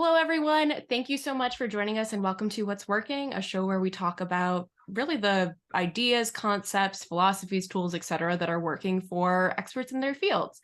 Hello, everyone. Thank you so much for joining us and welcome to What's Working, a show where we talk about really the ideas, concepts, philosophies, tools, etc., that are working for experts in their fields.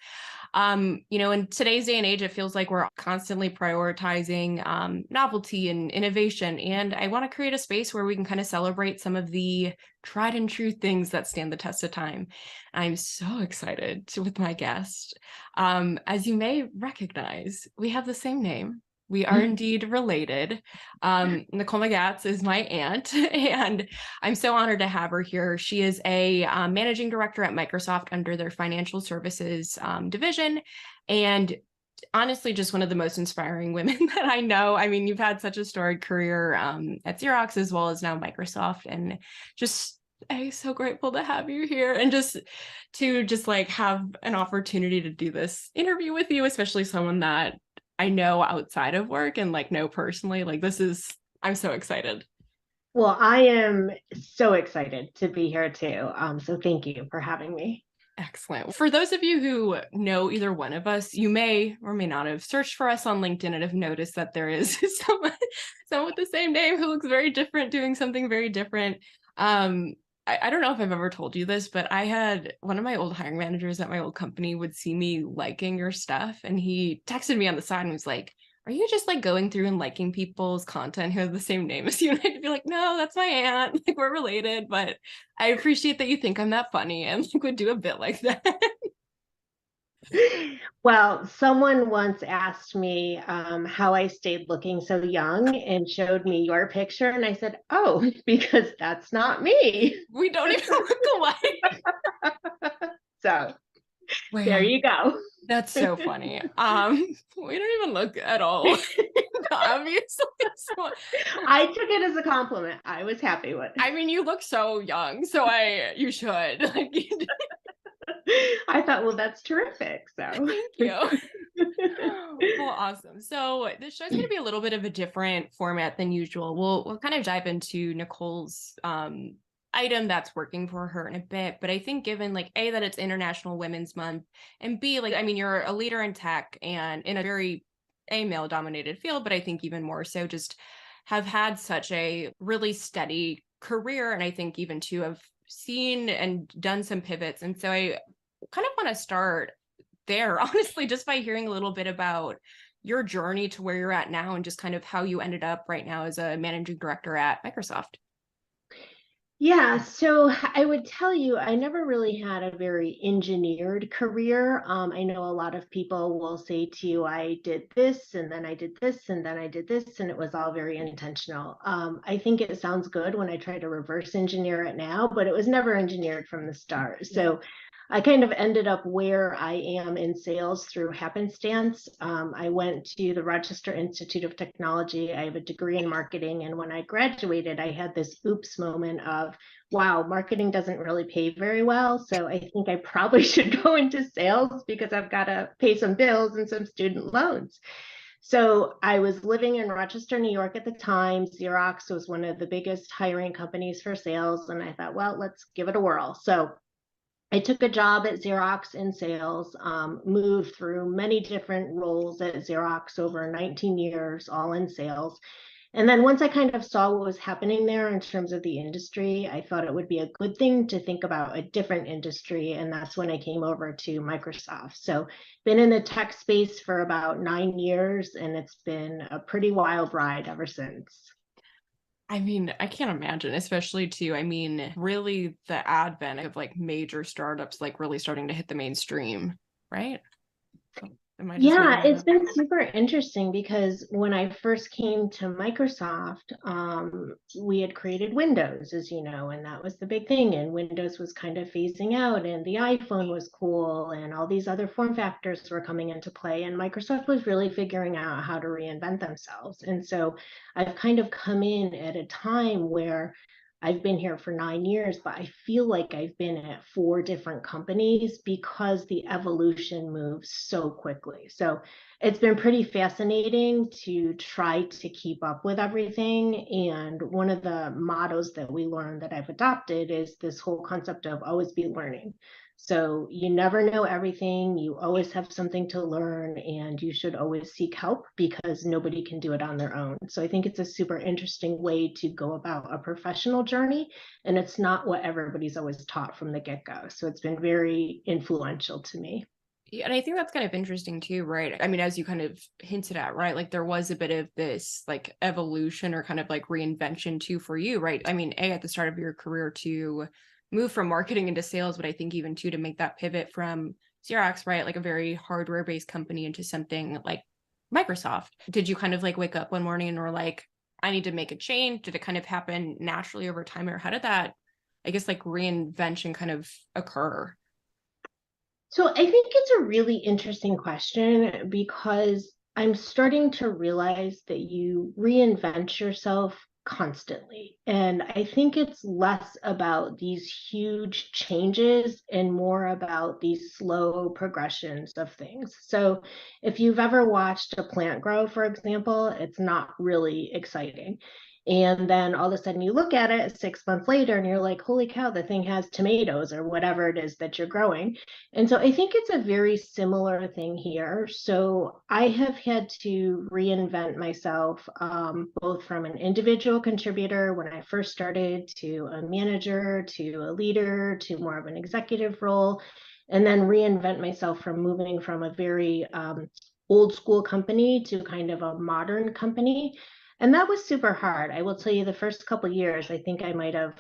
In today's day and age, it feels like we're constantly prioritizing novelty and innovation. And I want to create a space where we can kind of celebrate some of the tried and true things that stand the test of time. I'm so excited with my guest. As you may recognize, we have the same name. We are indeed related. Nicole Magats is my aunt, and I'm so honored to have her here. She is a managing director at Microsoft under their financial services division, and honestly, just one of the most inspiring women that I know. I mean, you've had such a storied career at Xerox as well as now Microsoft, and just I'm so grateful to have you here and just like have an opportunity to do this interview with you, especially someone that I know outside of work and like know personally. I'm so excited. Well, I am so excited to be here too. So thank you for having me. Excellent. For those of you who know either one of us, you may or may not have searched for us on LinkedIn and have noticed that there is someone with the same name who looks very different, doing something very different. I don't know if I've ever told you this, but I had one of my old hiring managers at my old company would see me liking your stuff, and he texted me on the side and was like, are you just like going through and liking people's content who have the same name as you? And I'd be like, no, that's my aunt. Like, we're related, but I appreciate that you think I'm that funny and like would do a bit like that. Well, someone once asked me how I stayed looking so young and showed me your picture. And I said, oh, because that's not me. We don't even look alike. So there Wow, you go. that's so funny. We don't even look at all obviously. So, I took it as a compliment. I was happy with I mean, you look so young, so you should. Like, it. I thought, well, that's terrific. So thank you. Well, awesome. So this show's going to be a little bit of a different format than usual. We'll kind of dive into Nicole's item that's working for her in a bit, but I think given like A, that it's International Women's Month, and B, like I mean, you're a leader in tech and in a very male dominated field, but I think even more so just have had such a really steady career, and I think even to have seen and done some pivots. And so I kind of want to start there, honestly, just by hearing a little bit about your journey to where you're at now and just kind of how you ended up right now as a managing director at Microsoft. Yeah, so I would tell you, I never really had a very engineered career. I know a lot of people will say to you, I did this, and then I did this, and then I did this, and it was all very intentional. I think it sounds good when I try to reverse engineer it now, but it was never engineered from the start. Yeah. So I kind of ended up where I am in sales through happenstance. I went to the Rochester Institute of Technology. I have a degree in marketing. And when I graduated, I had this oops moment of, wow, marketing doesn't really pay very well. So I think I probably should go into sales because I've got to pay some bills and some student loans. So I was living in Rochester, New York at the time. Xerox was one of the biggest hiring companies for sales. And I thought, well, let's give it a whirl. So I took a job at Xerox in sales, moved through many different roles at Xerox over 19 years, all in sales. And then once I kind of saw what was happening there in terms of the industry, I thought it would be a good thing to think about a different industry. And that's when I came over to Microsoft. So been in the tech space for about 9 years, and it's been a pretty wild ride ever since. I mean, I can't imagine, especially too, I mean, really the advent of like major startups like really starting to hit the mainstream, right? Am I just Yeah, making that it's up? been super interesting because when I first came to Microsoft, we had created Windows, as you know, and that was the big thing. And Windows was kind of phasing out, and the iPhone was cool, and all these other form factors were coming into play. And Microsoft was really figuring out how to reinvent themselves. And so I've kind of come in at a time where I've been here for 9 years, but I feel like I've been at four different companies because the evolution moves so quickly. So it's been pretty fascinating to try to keep up with everything. And one of the mottos that we learned that I've adopted is this whole concept of always be learning. So you never know everything. You always have something to learn, and you should always seek help because nobody can do it on their own. So I think it's a super interesting way to go about a professional journey, and it's not what everybody's always taught from the get-go. So it's been very influential to me. Yeah, and I think that's kind of interesting too, right? I mean, as you kind of hinted at, right? Like there was a bit of this like evolution or kind of like reinvention too for you, right? I mean, A, at the start of your career to move from marketing into sales, but I think even too to make that pivot from Xerox, right? Like a very hardware based company into something like Microsoft. Did you kind of like wake up one morning and were like, I need to make a change? Did it kind of happen naturally over time, or how did that, I guess, like reinvention kind of occur? So I think it's a really interesting question because I'm starting to realize that you reinvent yourself constantly. And I think it's less about these huge changes and more about these slow progressions of things. So if you've ever watched a plant grow, for example, it's not really exciting. And then all of a sudden you look at it 6 months later and you're like, holy cow, the thing has tomatoes or whatever it is that you're growing. And so I think it's a very similar thing here. So I have had to reinvent myself, both from an individual contributor when I first started to a manager to a leader to more of an executive role, and then reinvent myself from moving from a very old school company to kind of a modern company. And that was super hard. I will tell you, the first couple of years, I think I might have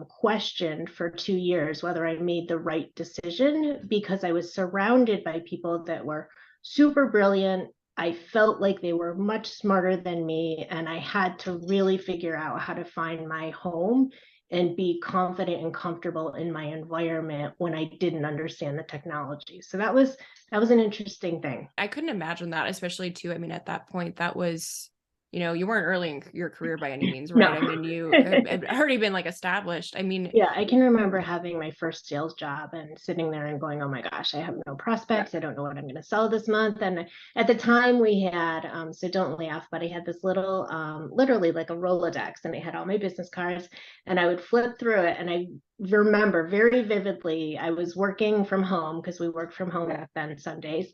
questioned for 2 years whether I made the right decision because I was surrounded by people that were super brilliant. I felt like they were much smarter than me, and I had to really figure out how to find my home and be confident and comfortable in my environment when I didn't understand the technology. So that was an interesting thing. I couldn't imagine that, especially too. I mean, at that point, that was, you weren't early in your career by any means, right? No. I mean, you had already been like established. I mean, Yeah, I can remember having my first sales job and sitting there and going, oh my gosh, I have no prospects. I don't know what I'm going to sell this month. And at the time we had, so don't laugh, but I had this little, literally like a Rolodex, and I had all my business cards, and I would flip through it. And I remember very vividly, I was working from home because we worked from home back then some days.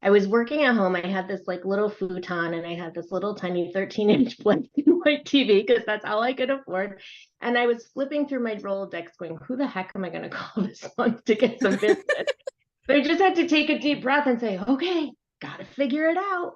I was working at home. I had this like little futon, and I had this little tiny 13-inch black and white TV because that's all I could afford. And I was flipping through my Rolodex going, who the heck am I going to call this month to get some business? But I just had to take a deep breath and say, okay, got to figure it out.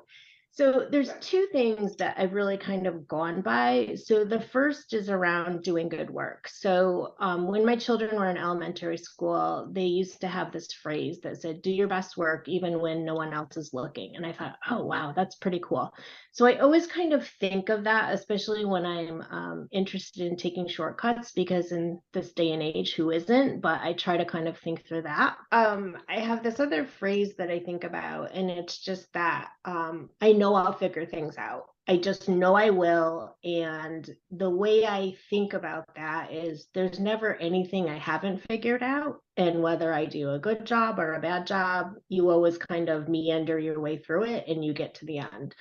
So there's two things that I've really kind of gone by. So the first is around doing good work. So when my children were in elementary school, they used to have this phrase that said, do your best work even when no one else is looking. And I thought, oh, wow, that's pretty cool. So I always kind of think of that, especially when I'm interested in taking shortcuts, because in this day and age, who isn't? But I try to kind of think through that. I have this other phrase that I think about, and it's just that I know I'll figure things out. I just know I will. And the way I think about that is there's never anything I haven't figured out. And whether I do a good job or a bad job, you always kind of meander your way through it and you get to the end.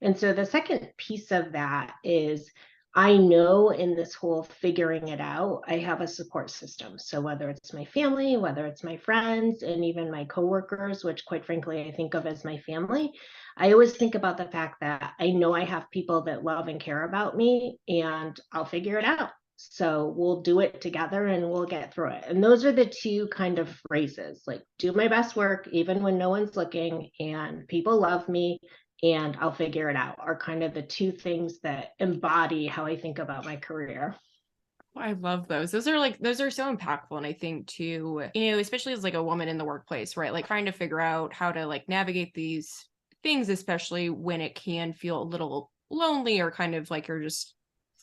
And so the second piece of that is I know in this whole figuring it out, I have a support system. So whether it's my family, whether it's my friends, and even my coworkers, which quite frankly, I think of as my family, I always think about the fact that I know I have people that love and care about me, and I'll figure it out. So we'll do it together and we'll get through it. And those are the two kind of phrases, like do my best work, even when no one's looking, and people love me, and I'll figure it out, are kind of the two things that embody how I think about my career. I love those. Those are so impactful. And I think too, especially as like a woman in the workplace, right? Like trying to figure out how to like navigate these things, especially when it can feel a little lonely or kind of like you're just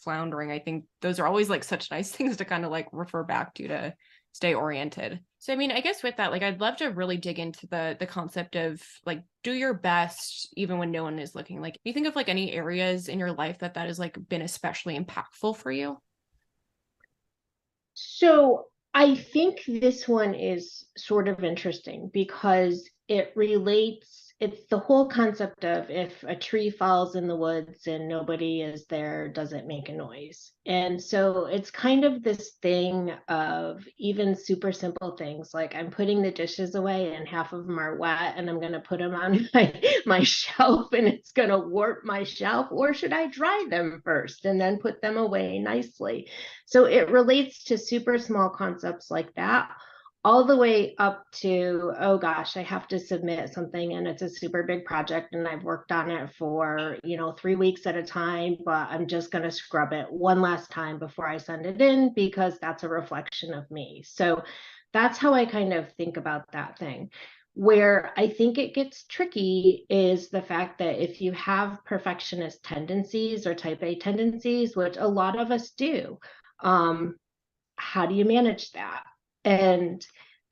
floundering. I think those are always like such nice things to kind of like refer back to stay oriented. So I mean, I guess with that, like I'd love to really dig into the concept of like do your best even when no one is looking. Like, do you think of like any areas in your life that has like been especially impactful for you? So I think this one is sort of interesting because it relates it's the whole concept of if a tree falls in the woods and nobody is there, does it make a noise? And so it's kind of this thing of even super simple things like I'm putting the dishes away and half of them are wet and I'm going to put them on my shelf and it's going to warp my shelf, or should I dry them first and then put them away nicely? So it relates to super small concepts like that, all the way up to, oh gosh, I have to submit something and it's a super big project and I've worked on it for, 3 weeks at a time, but I'm just going to scrub it one last time before I send it in because that's a reflection of me. So that's how I kind of think about that thing. Where I think it gets tricky is the fact that if you have perfectionist tendencies or type A tendencies, which a lot of us do, um, how do you manage that? And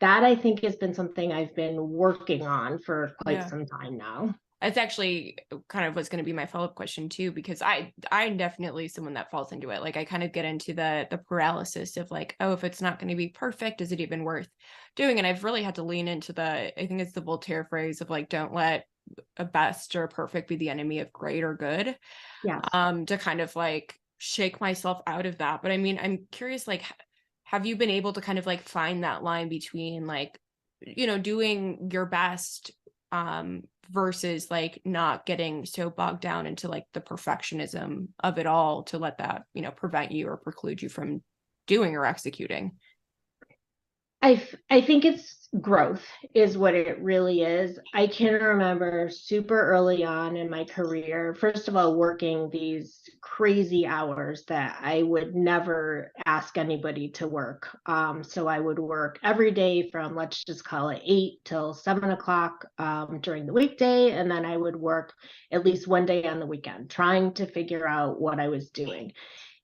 that I think has been something I've been working on for quite Yeah. some time now. It's actually kind of what's going to be my follow-up question too, because I'm definitely someone that falls into it. Like I kind of get into the paralysis of like, oh, if it's not going to be perfect, is it even worth doing? And I've really had to lean into I think it's the Voltaire phrase of like, don't let a best or perfect be the enemy of great or good. Yes. To kind of like shake myself out of that. But I mean, I'm curious, like, have you been able to kind of like find that line between like, doing your best versus like not getting so bogged down into like the perfectionism of it all to let that, prevent you or preclude you from doing or executing? I think it's growth is what it really is. I can remember super early on in my career, first of all, working these crazy hours that I would never ask anybody to work. So I would work every day from, let's just call it 8 till 7 o'clock during the weekday. And then I would work at least one day on the weekend, trying to figure out what I was doing.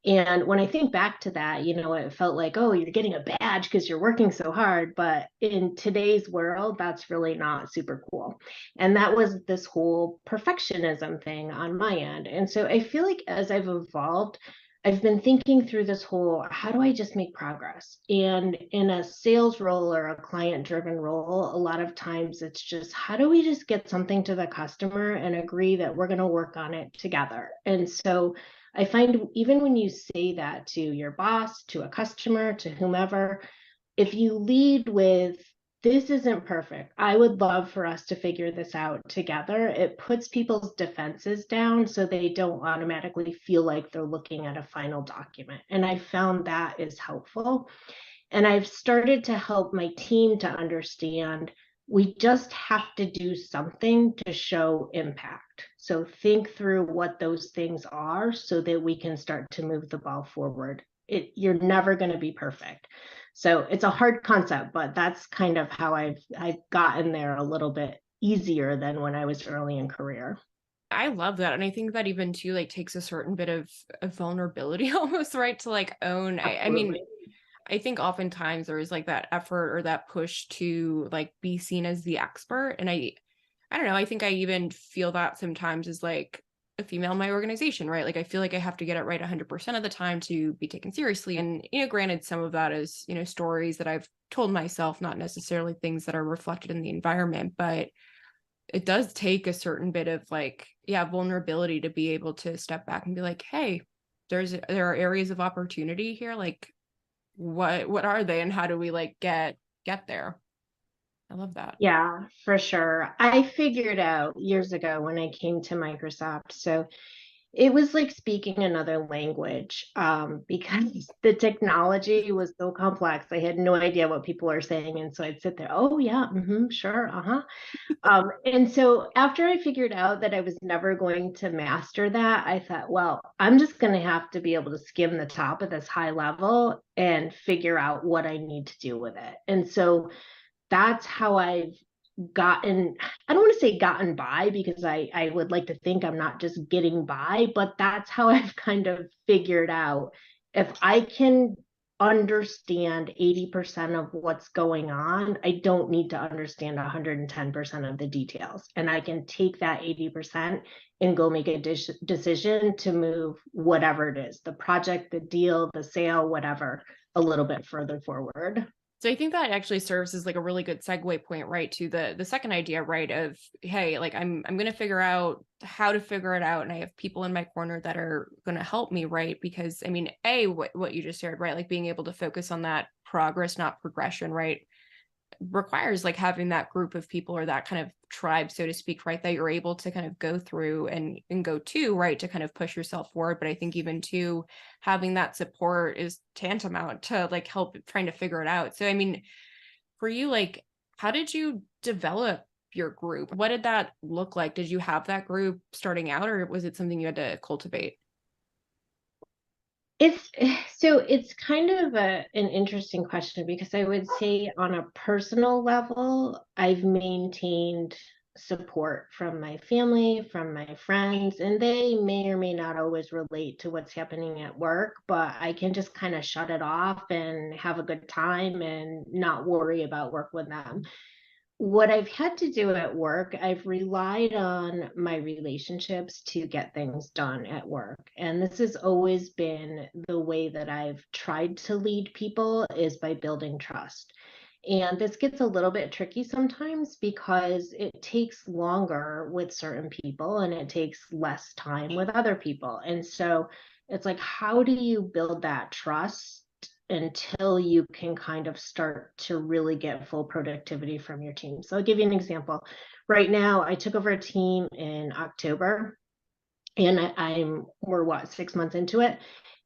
And when I think back to that, it felt like, oh, you're getting a badge because you're working so hard. But in today's world, that's really not super cool. And that was this whole perfectionism thing on my end. And so I feel like as I've evolved, I've been thinking through this whole, how do I just make progress? And in a sales role or a client driven role, a lot of times it's just, how do we just get something to the customer and agree that we're going to work on it together? And so I find even when you say that to your boss, to a customer, to whomever, if you lead with, this isn't perfect, I would love for us to figure this out together, it puts people's defenses down so they don't automatically feel like they're looking at a final document. And I found that is helpful. And I've started to help my team to understand we just have to do something to show impact. So think through what those things are so that we can start to move the ball forward. You're never going to be perfect. So it's a hard concept, but that's kind of how I've gotten there a little bit easier than when I was early in career. I love that. And I think that even too, like takes a certain bit of vulnerability almost, right? To like own. I mean, Absolutely. I think oftentimes there is like that effort or that push to like be seen as the expert. And I don't know, I think I even feel that sometimes as like a female in my organization, right? Like I feel like I have to get it right 100% of the time to be taken seriously. And, granted, some of that is, stories that I've told myself, not necessarily things that are reflected in the environment, but it does take a certain bit of like, yeah, vulnerability to be able to step back and be like, hey, there are areas of opportunity here. Like, what are they and how do we like get there? I love that. Yeah, for sure. I figured out years ago when I came to Microsoft. So it was like speaking another language because the technology was so complex. I had no idea what people are saying. And so I'd sit there, oh, yeah, sure, uh-huh. And so after I figured out that I was never going to master that, I thought, well, I'm just going to have to be able to skim the top of this high level and figure out what I need to do with it. And so that's how I've gotten, I don't want to say gotten by because I would like to think I'm not just getting by, but that's how I've kind of figured out if I can understand 80% of what's going on, I don't need to understand 110% of the details. And I can take that 80% and go make a decision to move whatever it is, the project, the deal, the sale, whatever, a little bit further forward. So I think that actually serves as like a really good segue point, right, to the second idea, right, of hey, like I'm going to figure out how to figure it out, and I have people in my corner that are going to help me, right? Because I mean, what you just shared, right, like being able to focus on that progress, not progression, right, requires like having that group of people or that kind of tribe, so to speak, right, that you're able to kind of go through and go to, right, to kind of push yourself forward. But I think even too, having that support is tantamount to like help trying to figure it out. So I mean, for you, like, how did you develop your group? What did that look like? Did you have that group starting out, or was it something you had to cultivate? It's so it's kind of an interesting question because I would say on a personal level, I've maintained support from my family, from my friends, and they may or may not always relate to what's happening at work, but I can just kind of shut it off and have a good time and not worry about work with them. What I've had to do at work, I've relied on my relationships to get things done at work. And this has always been the way that I've tried to lead people is by building trust. And this gets a little bit tricky sometimes because it takes longer with certain people and it takes less time with other people. And so it's like, how do you build that trust until you can kind of start to really get full productivity from your team? So I'll give you an example. Right now, I took over a team in October, and we're what, 6 months into it,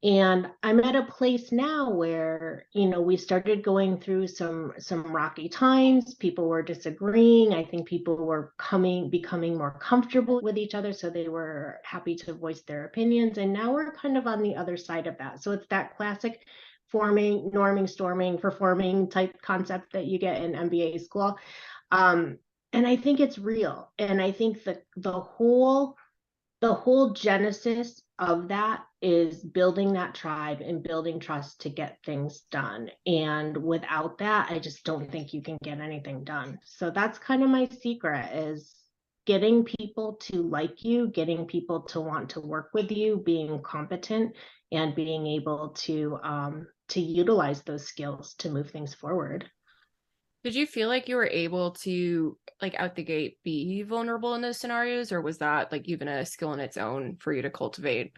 and I'm at a place now where we started going through some rocky times. People were disagreeing. I think people were becoming more comfortable with each other, so they were happy to voice their opinions, and now we're kind of on the other side of that. So it's that classic forming, norming, storming, performing type concept that you get in MBA school. um, and I think it's real, and I think that the whole genesis of that is building that tribe and building trust to get things done. And without that, I just don't think you can get anything done. So that's kind of my secret, is getting people to like you, getting people to want to work with you, being competent, and being able to utilize those skills to move things forward. Did you feel like you were able to like out the gate be vulnerable in those scenarios, or was that like even a skill in its own for you to cultivate?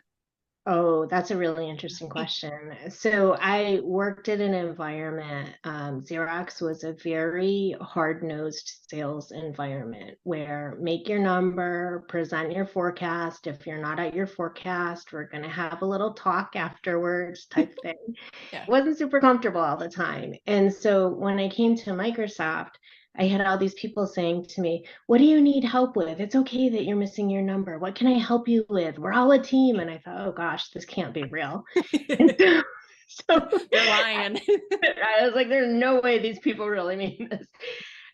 Oh, that's a really interesting question. So I worked in an environment, Xerox was a very hard-nosed sales environment where make your number, present your forecast. If you're not at your forecast, we're going to have a little talk afterwards type thing. Yeah. Wasn't super comfortable all the time. And so when I came to Microsoft, I had all these people saying to me, "What do you need help with? It's okay that you're missing your number. What can I help you with? We're all a team." And I thought, oh gosh, this can't be real. And so They're lying. I was like, there's no way these people really mean this.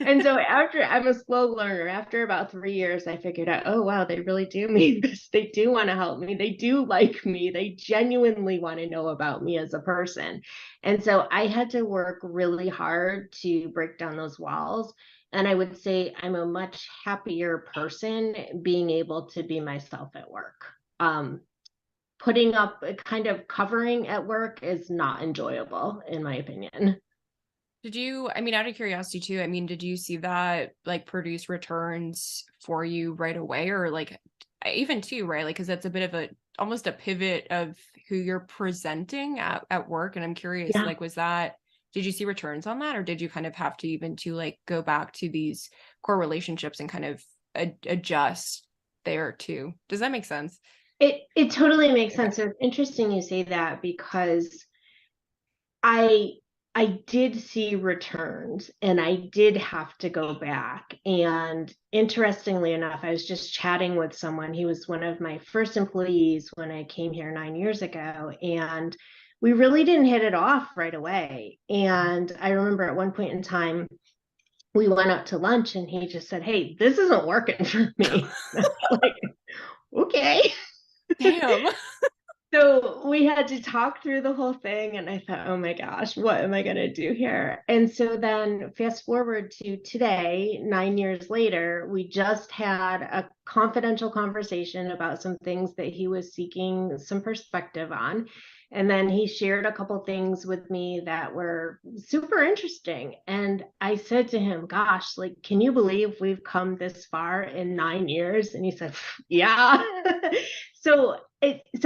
And so after, I'm a slow learner. After about 3 years, I figured out, oh wow, they really do mean this. They do want to help me. They do like me. They genuinely want to know about me as a person. And so I had to work really hard to break down those walls. And I would say I'm a much happier person being able to be myself at work. Putting up a kind of covering at work is not enjoyable, in my opinion. Did you, I mean, out of curiosity too, I mean, did you see that like produce returns for you right away, or like even too, right? Like, cause that's a bit of a almost a pivot of who you're presenting at work. And I'm curious, Yeah. like, was that, did you see returns on that, or did you kind of have to even to like go back to these core relationships and kind of adjust there too? Does that make sense? It totally makes Okay. sense. So it's interesting you say that because I I did see returns and I did have to go back. And interestingly enough, I was just chatting with someone. He was one of my first employees when I came here 9 years ago. And we really didn't hit it off right away. And I remember at one point in time, we went out to lunch and he just said, "Hey, this isn't working for me." Like, okay. Damn. So we had had to talk through the whole thing. And I thought, oh my gosh, what am I going to do here? And so then fast forward to today, 9 years later, we just had a confidential conversation about some things that he was seeking some perspective on. And then he shared a couple things with me that were super interesting. And I said to him, gosh, like, can you believe we've come this far in 9 years? And he said, yeah. So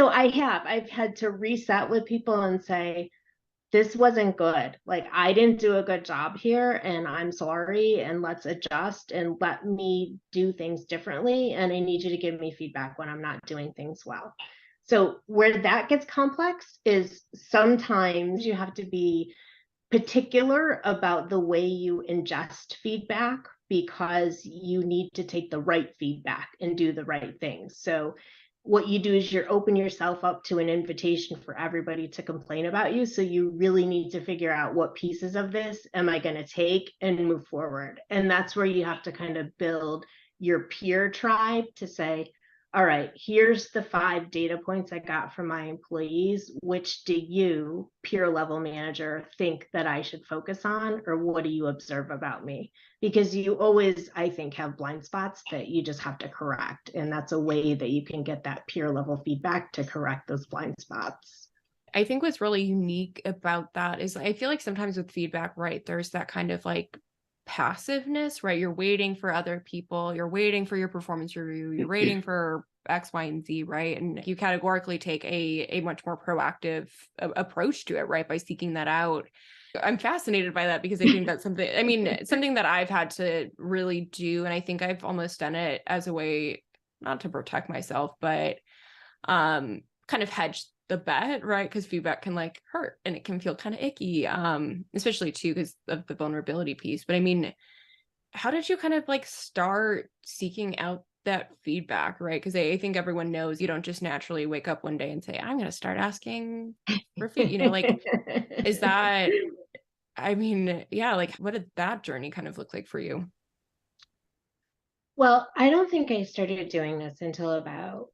I've had to reset with people and say, this wasn't good. Like, I didn't do a good job here, and I'm sorry, and let's adjust and let me do things differently. And I need you to give me feedback when I'm not doing things well. So where that gets complex is sometimes you have to be particular about the way you ingest feedback, because you need to take the right feedback and do the right things. So what you do is you're open yourself up to an invitation for everybody to complain about you. So you really need to figure out, what pieces of this am I going to take and move forward? And that's where you have to kind of build your peer tribe to say, all right, here's the 5 data points I got from my employees. Which do you, peer level manager, think that I should focus on? Or what do you observe about me? Because you always, I think, have blind spots that you just have to correct. And that's a way that you can get that peer level feedback to correct those blind spots. I think what's really unique about that is I feel like sometimes with feedback, right, there's that kind of like passiveness, right? You're waiting for other people, you're waiting for your performance review, you're waiting for X, Y, and Z, right? And you categorically take a much more proactive approach to it, right? By seeking that out. I'm fascinated by that because I think that's something, I mean, something that I've had to really do. And I think I've almost done it as a way, not to protect myself, but kind of hedge the bet, right? Because feedback can like hurt and it can feel kind of icky, especially too because of the vulnerability piece. But I mean, how did you kind of like start seeking out that feedback, right? Because I think everyone knows you don't just naturally wake up one day and say, I'm going to start asking for like, is that, I mean, yeah, like what did that journey kind of look like for you? Well, I don't think I started doing this until about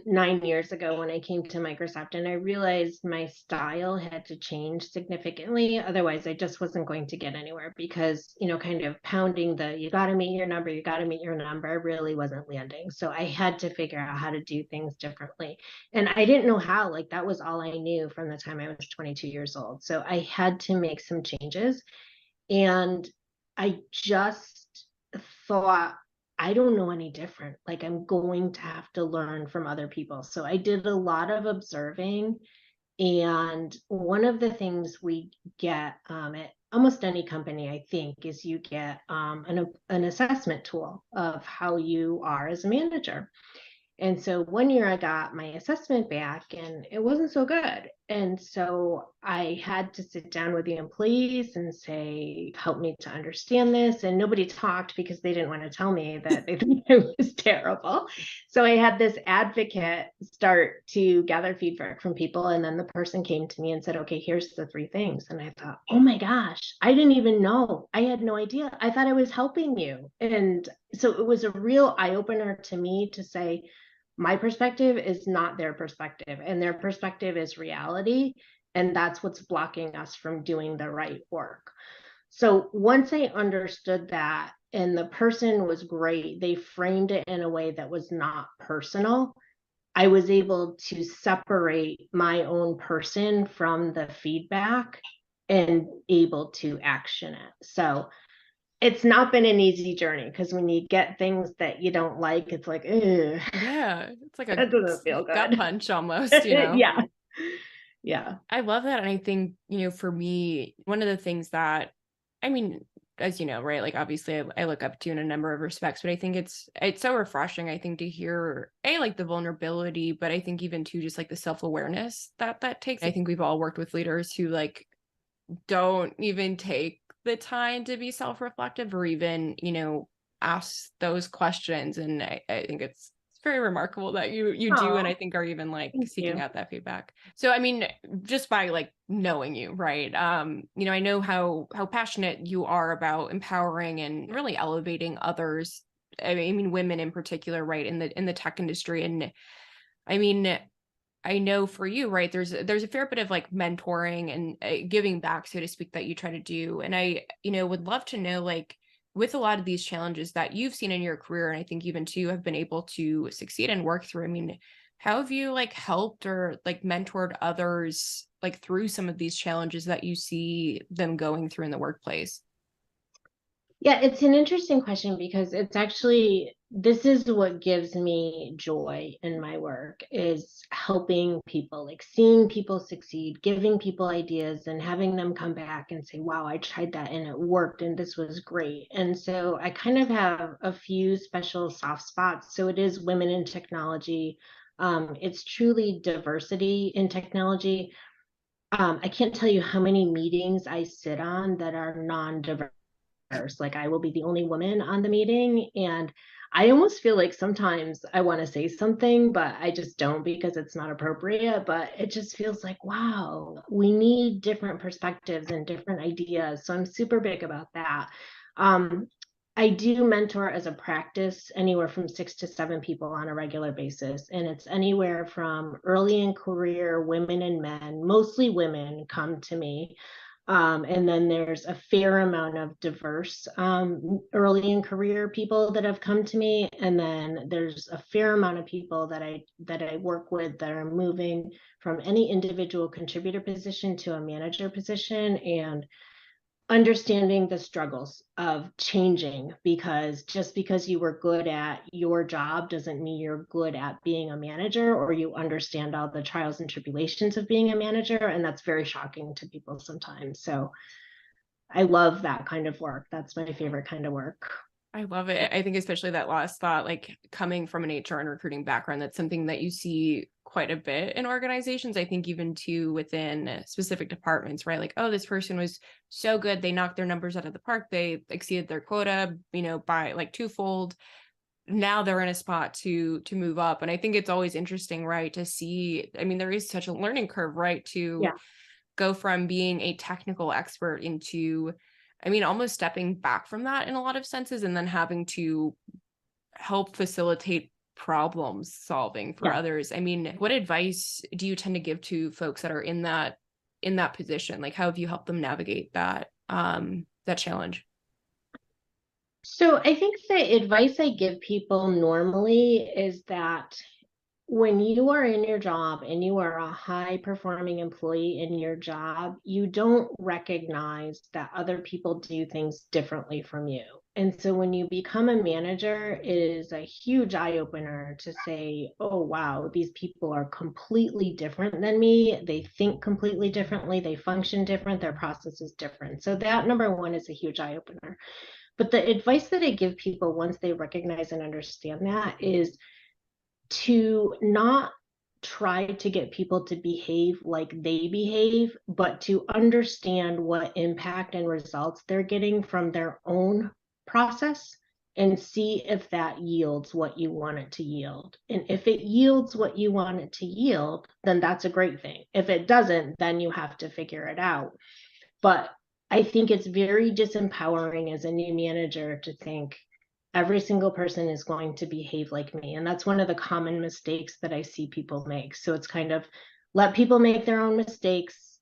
9 years ago, when I came to Microsoft, and I realized my style had to change significantly. Otherwise, I just wasn't going to get anywhere, because, kind of pounding the, you got to meet your number, you got to meet your number, really wasn't landing. So I had to figure out how to do things differently. And I didn't know how. Like, that was all I knew from the time I was 22 years old. So I had to make some changes. And I just thought, I don't know any different. Like, I'm going to have to learn from other people. So I did a lot of observing. And one of the things we get at almost any company, I think, is you get an assessment tool of how you are as a manager. And so one year I got my assessment back and it wasn't so good. And so I had to sit down with the employees and say, help me to understand this. And nobody talked because they didn't want to tell me that they thought it was terrible. So I had this advocate start to gather feedback from people. And then the person came to me and said, okay, here's the 3 things. And I thought, oh my gosh, I didn't even know. I had no idea. I thought I was helping you. And so it was a real eye opener to me to say, my perspective is not their perspective, and their perspective is reality. And that's what's blocking us from doing the right work. So once I understood that, and the person was great, they framed it in a way that was not personal, I was able to separate my own person from the feedback and able to action it. So it's not been an easy journey, because when you get things that you don't like, it's like, ugh, Yeah, it's like a that doesn't feel gut good. punch almost. Yeah. Yeah. I love that. And I think, for me, one of the things that, I mean, as you know, right, like obviously I look up to in a number of respects, but I think it's so refreshing, I think, to hear like the vulnerability, but I think even too, just like the self-awareness that takes. I think we've all worked with leaders who like don't even take the time to be self-reflective or even, ask those questions. And I think it's very remarkable that you do, and Oh, I think are even like thank seeking you. out that feedback. So I mean, just by like knowing you, right? I know how passionate you are about empowering and really elevating others. I mean women in particular, right, in the tech industry. And I mean, I know for you, right, there's a fair bit of like mentoring and giving back, so to speak, that you try to do. And I, would love to know, like, with a lot of these challenges that you've seen in your career, and I think even too have been able to succeed and work through. I mean, how have you like helped or like mentored others like through some of these challenges that you see them going through in the workplace? Yeah, it's an interesting question because it's actually this is what gives me joy in my work is helping people, like seeing people succeed, giving people ideas and having them come back and say, "Wow, I tried that and it worked and this was great." And so I kind of have a few special soft spots. So it is women in technology. It's truly diversity in technology. I can't tell you how many meetings I sit on that are non-diverse. Like I will be the only woman on the meeting. And I almost feel like sometimes I want to say something, but I just don't because it's not appropriate. But it just feels like, wow, we need different perspectives and different ideas. So I'm super big about that. Um, I do mentor as a practice anywhere from 6 to 7 people on a regular basis. And it's anywhere from early in career women and men, mostly women come to me. And then there's a fair amount of diverse early in career people that have come to me. And then there's a fair amount of people that I work with that are moving from any individual contributor position to a manager position and understanding the struggles of changing because just because you were good at your job doesn't mean you're good at being a manager or you understand all the trials and tribulations of being a manager, and that's very shocking to people sometimes. So I love that kind of work. That's my favorite kind of work. I love it. I think especially that last thought, like coming from an HR and recruiting background, that's something that you see quite a bit in organizations. I think even too within specific departments, right? Like, oh, this person was so good. They knocked their numbers out of the park. They exceeded their quota, by like twofold. Now they're in a spot to move up. And I think it's always interesting, right? To see, I mean, there is such a learning curve, right? To Yeah. go from being a technical expert into, I mean, almost stepping back from that in a lot of senses and then having to help facilitate problem solving for Yeah. others. I mean, what advice do you tend to give to folks that are in that position? Like how have you helped them navigate that challenge? So I think the advice I give people normally is that when you are in your job and you are a high performing employee in your job, you don't recognize that other people do things differently from you. And so when you become a manager, it is a huge eye opener to say, oh, wow, these people are completely different than me. They think completely differently. They function different. Their process is different. So that number one is a huge eye opener. But the advice that I give people once they recognize and understand that is to not try to get people to behave like they behave, but to understand what impact and results they're getting from their own process and see if that yields what you want it to yield. And if it yields what you want it to yield, then that's a great thing. If it doesn't, then you have to figure it out. But I think it's very disempowering as a new manager to think every single person is going to behave like me. And that's one of the common mistakes that I see people make. So it's kind of let people make their own mistakes.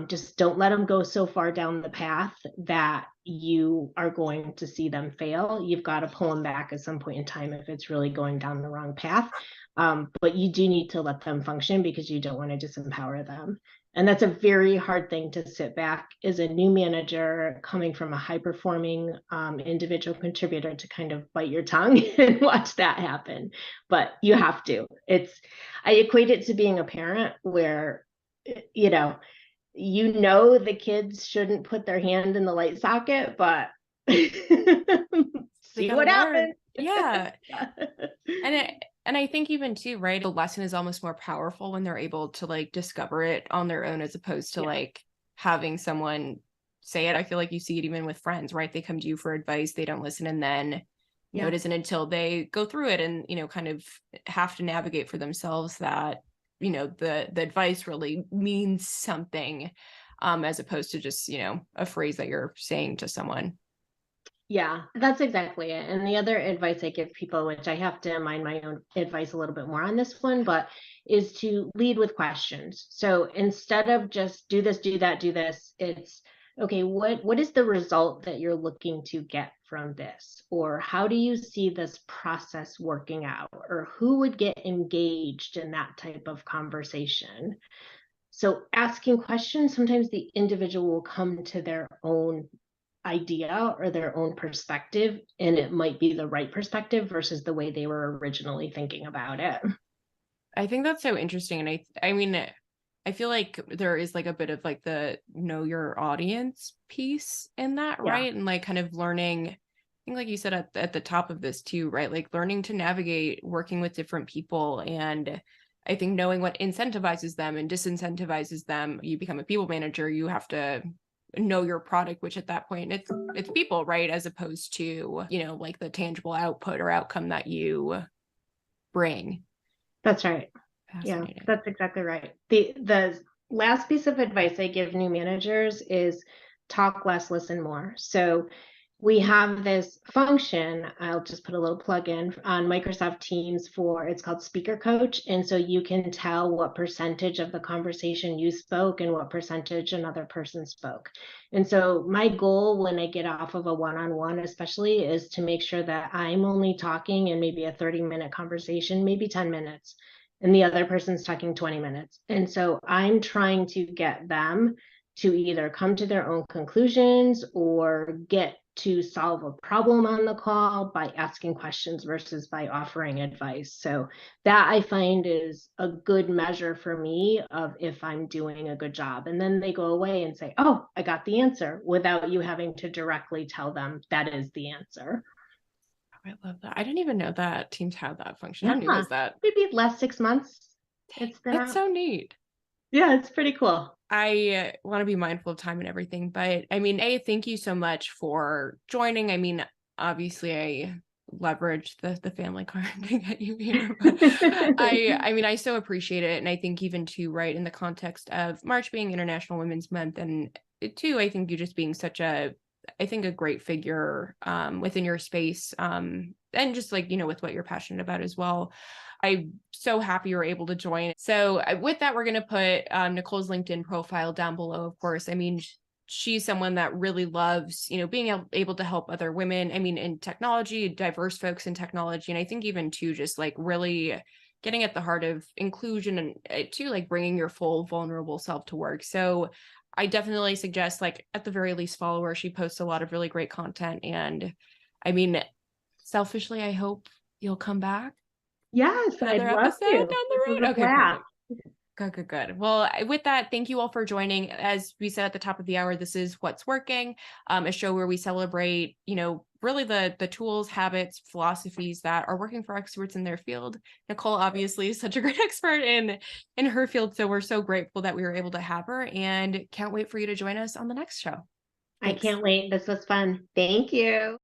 Just don't let them go so far down the path that you are going to see them fail. You've got to pull them back at some point in time if it's really going down the wrong path. But you do need to let them function because you don't want to disempower them. And that's a very hard thing to sit back as a new manager coming from a high performing individual contributor to kind of bite your tongue and watch that happen. But you have to. I equate it to being a parent where, you know, the kids shouldn't put their hand in the light socket, but They see got to what learn. happens. Yeah. And I think even too, right, the lesson is almost more powerful when they're able to like discover it on their own as opposed to Yeah. like having someone say it. I feel like you see it even with friends, right? They come to you for advice, they don't listen, and then Yeah. it isn't until they go through it and kind of have to navigate for themselves that the advice really means something, as opposed to just a phrase that you're saying to someone. Yeah, that's exactly it. And the other advice I give people, which I have to mind my own advice a little bit more on this one, but is to lead with questions. So instead of just do this, do that, do this, it's okay, what is the result that you're looking to get from this? Or how do you see this process working out? Or who would get engaged in that type of conversation? So asking questions, sometimes the individual will come to their own idea or their own perspective, and it might be the right perspective versus the way they were originally thinking about it. I think that's so interesting. And I mean, I feel like there is like a bit of like the know your audience piece in that, Yeah, right? And like kind of learning, I think like you said at the top of this too, right? Like learning to navigate working with different people. And I think knowing what incentivizes them and disincentivizes them, you become a people manager, you have to know your product, which at that point it's people, right? As opposed to, you know, like the tangible output or outcome that you bring. that's right. Yeah, Fascinating. that's exactly right. The last piece of advice I give new managers is talk less, listen more. So we have this function, I'll just put a little plug in on Microsoft Teams for it's called Speaker Coach. And so you can tell what percentage of the conversation you spoke and what percentage another person spoke. And so my goal when I get off of a one-on-one, especially, is to make sure that I'm only talking in maybe a 30-minute conversation, maybe 10 minutes, and the other person's talking 20 minutes. And so I'm trying to get them to either come to their own conclusions or get to solve a problem on the call by asking questions versus by offering advice. So that I find is a good measure for me of if I'm doing a good job. And then they go away and say, oh, I got the answer without you having to directly tell them that is the answer. I love that. I didn't even know that Teams had that function. How new Yeah, is that? maybe last 6 months it's been That's out. so neat. Yeah, it's pretty cool. I want to be mindful of time and everything, but I mean, thank you so much for joining. I mean, obviously, I leveraged the family card to get you here, but I mean, I so appreciate it, and I think even too, right, in the context of March being International Women's Month, and too, I think you just being such a, I think a great figure within your space, and just like you know, with what you're passionate about as well. I'm so happy you're able to join. So with that, we're going to put Nicole's LinkedIn profile down below, of course. I mean, she's someone that really loves, you know, being able to help other women. I mean, in technology, diverse folks in technology. And I think even too, just like really getting at the heart of inclusion and too, like bringing your full vulnerable self to work. So I definitely suggest, like, at the very least, follow her. She posts a lot of really great content. And I mean, selfishly, I hope you'll come back Yes, I'd another love episode down to. This the was road. a Okay, blast. perfect. Good, good, good. Well, with that, thank you all for joining. As we said at the top of the hour, this is What's Working, a show where we celebrate, you know, really the tools, habits, philosophies that are working for experts in their field. Nicole obviously is such a great expert in her field, so we're so grateful that we were able to have her, and can't wait for you to join us on the next show. I Thanks. can't wait. This was fun. Thank you.